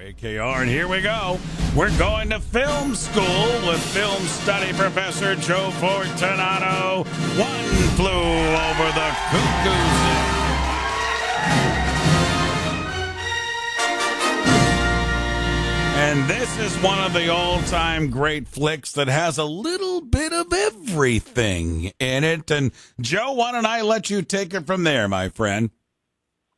WAKR, and here we go. We're going to film school with film study professor Joe Fortunato. One flew over the Cuckoos. And this is one of the all-time great flicks that has a little bit of everything in it. And Joe, why don't I let you take it from there, my friend?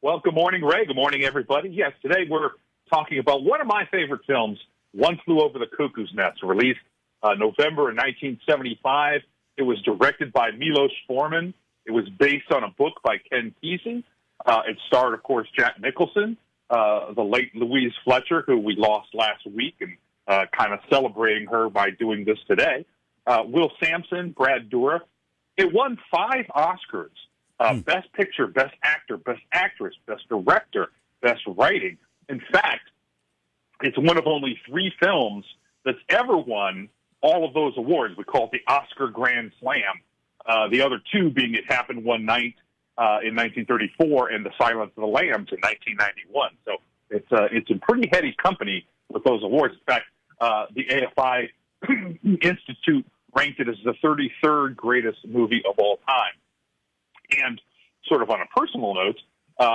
Well, good morning, Ray. Good morning, everybody. Yes, today we're talking about one of my favorite films, One Flew Over the Cuckoo's Nest, released November of 1975. It was directed by Milos Forman. It was based on a book by Ken Kesey. It starred, of course, Jack Nicholson, the late Louise Fletcher, who we lost last week, and kind of celebrating her by doing this today. Will Sampson, Brad Dourif. It won 5 Oscars. Best Picture, Best Actor, Best Actress, Best Director, Best Writing. In fact, it's one of only 3 films that's ever won all of those awards. We call it the Oscar Grand Slam. The other 2 being It Happened One Night in 1934 and The Silence of the Lambs in 1991. So it's in pretty heady company with those awards. In fact, the AFI Institute ranked it as the 33rd greatest movie of all time. And sort of on a personal note,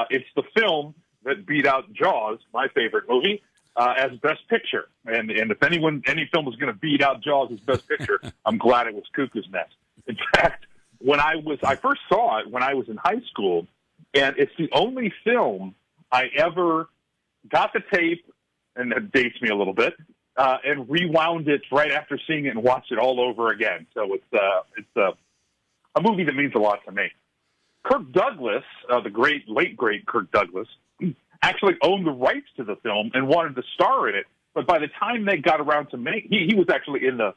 it's the film that beat out Jaws, my favorite movie, as Best Picture. And if any film was going to beat out Jaws as Best Picture, I'm glad it was Cuckoo's Nest. In fact, I first saw it when I was in high school, and it's the only film I ever got the tape, and it dates me a little bit, and rewound it right after seeing it and watched it all over again. So it's a movie that means a lot to me. Kirk Douglas, the late great Kirk Douglas, actually owned the rights to the film and wanted to star in it. But by the time they got around to he was actually in the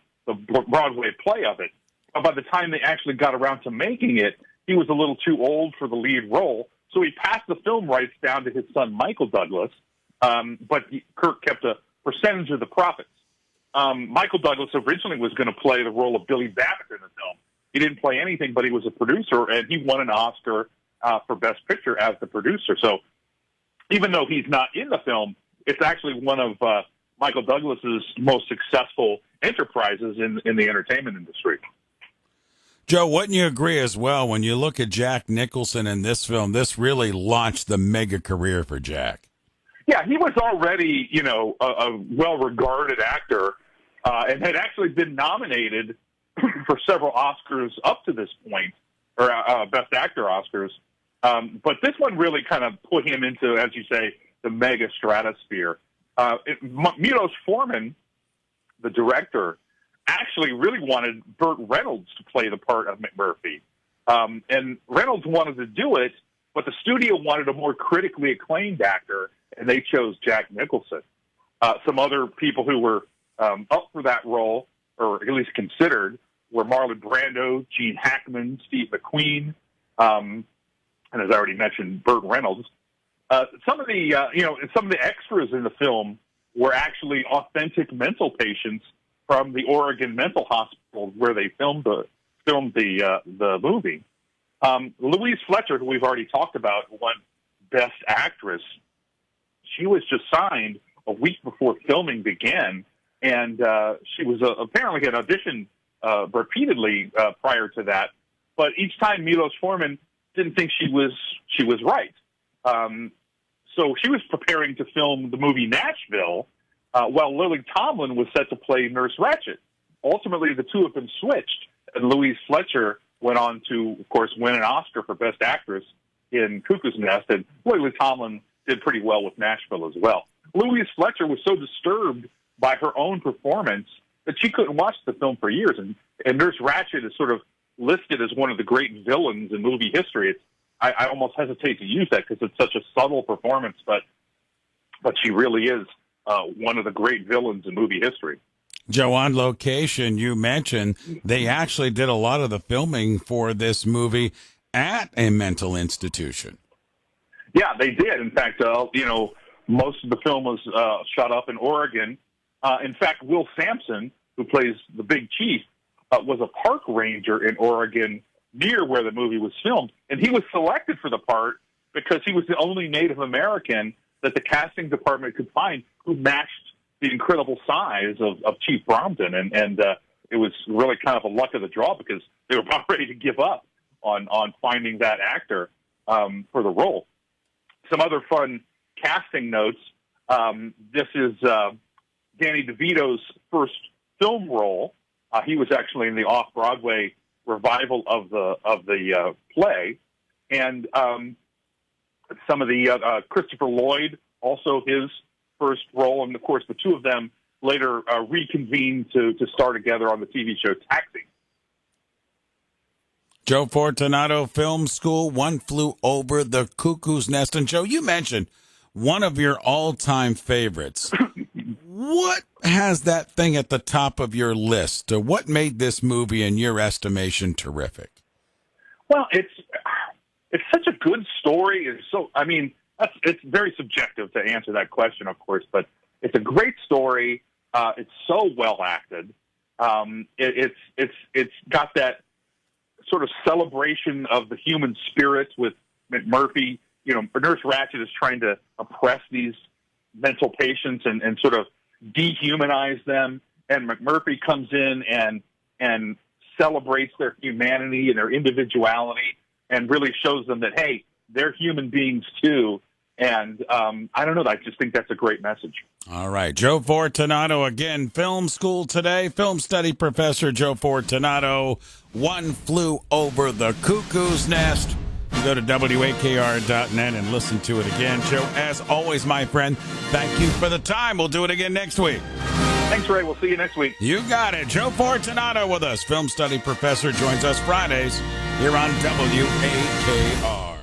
Broadway play of it. But by the time they actually got around to making it, he was a little too old for the lead role. So he passed the film rights down to his son, Michael Douglas. But Kirk kept a percentage of the profits. Michael Douglas originally was going to play the role of Billy Babbitt in the film. He didn't play anything, but he was a producer, and he won an Oscar for Best Picture as the producer. So even though he's not in the film, it's actually one of Michael Douglas's most successful enterprises in the entertainment industry. Joe, wouldn't you agree as well, when you look at Jack Nicholson in this film, this really launched the mega career for Jack? Yeah, he was already, a well-regarded actor and had actually been nominated for several Oscars up to this point, or Best Actor Oscars. But this one really kind of put him into, as you say, the mega stratosphere. Milos Forman, the director, actually really wanted Burt Reynolds to play the part of McMurphy. And Reynolds wanted to do it, but the studio wanted a more critically acclaimed actor, and they chose Jack Nicholson. Some other people who were up for that role, or at least considered, were Marlon Brando, Gene Hackman, Steve McQueen, and as I already mentioned, Burt Reynolds. Some of the extras in the film were actually authentic mental patients from the Oregon Mental Hospital where they filmed the movie. Louise Fletcher, who we've already talked about, won Best Actress. She was just signed a week before filming began, and she was apparently had auditioned repeatedly prior to that. But each time Milos Forman didn't think she was right. So she was preparing to film the movie Nashville, while Lily Tomlin was set to play Nurse Ratched. Ultimately, the two of them switched, and Louise Fletcher went on to, of course, win an Oscar for Best Actress in Cuckoo's Nest, and Lily Tomlin did pretty well with Nashville as well. Louise Fletcher was so disturbed by her own performance that she couldn't watch the film for years, and Nurse Ratched is sort of listed as one of the great villains in movie history. I almost hesitate to use that because it's such a subtle performance, but she really is one of the great villains in movie history. Joe, on location, you mentioned they actually did a lot of the filming for this movie at a mental institution. Yeah, they did. In fact, most of the film was shot up in Oregon. In fact, Will Sampson, who plays the Big Chief, was a park ranger in Oregon near where the movie was filmed, and he was selected for the part because he was the only Native American that the casting department could find who matched the incredible size of Chief Brompton, and it was really kind of a luck of the draw because they were about ready to give up on finding that actor for the role. Some other fun casting notes. This is Danny DeVito's first film role. He was actually in the off-Broadway revival of the play, and some of the Christopher Lloyd, also his first role, and of course the two of them later reconvened to star together on the TV show Taxi. Joe Fortunato, Film School, One Flew Over the Cuckoo's Nest. And Joe, you mentioned one of your all-time favorites. What has that thing at the top of your list? What made this movie, in your estimation, terrific? Well, it's such a good story. It's very subjective to answer that question, of course, but it's a great story. It's so well acted. It's got that sort of celebration of the human spirit with McMurphy. You know, Nurse Ratched is trying to oppress these mental patients and sort of dehumanize them, and McMurphy comes in and celebrates their humanity and their individuality and really shows them that, hey, they're human beings too. And I don't know, I just think that's a great message. All right, Joe Fortunato again, Film School today, film study professor Joe Fortunato, One Flew Over the Cuckoo's Nest. You go to WAKR.net and listen to it again. Joe, as always, my friend, thank you for the time. We'll do it again next week. Thanks, Ray. We'll see you next week. You got it. Joe Fortunato with us, film study professor, joins us Fridays here on WAKR.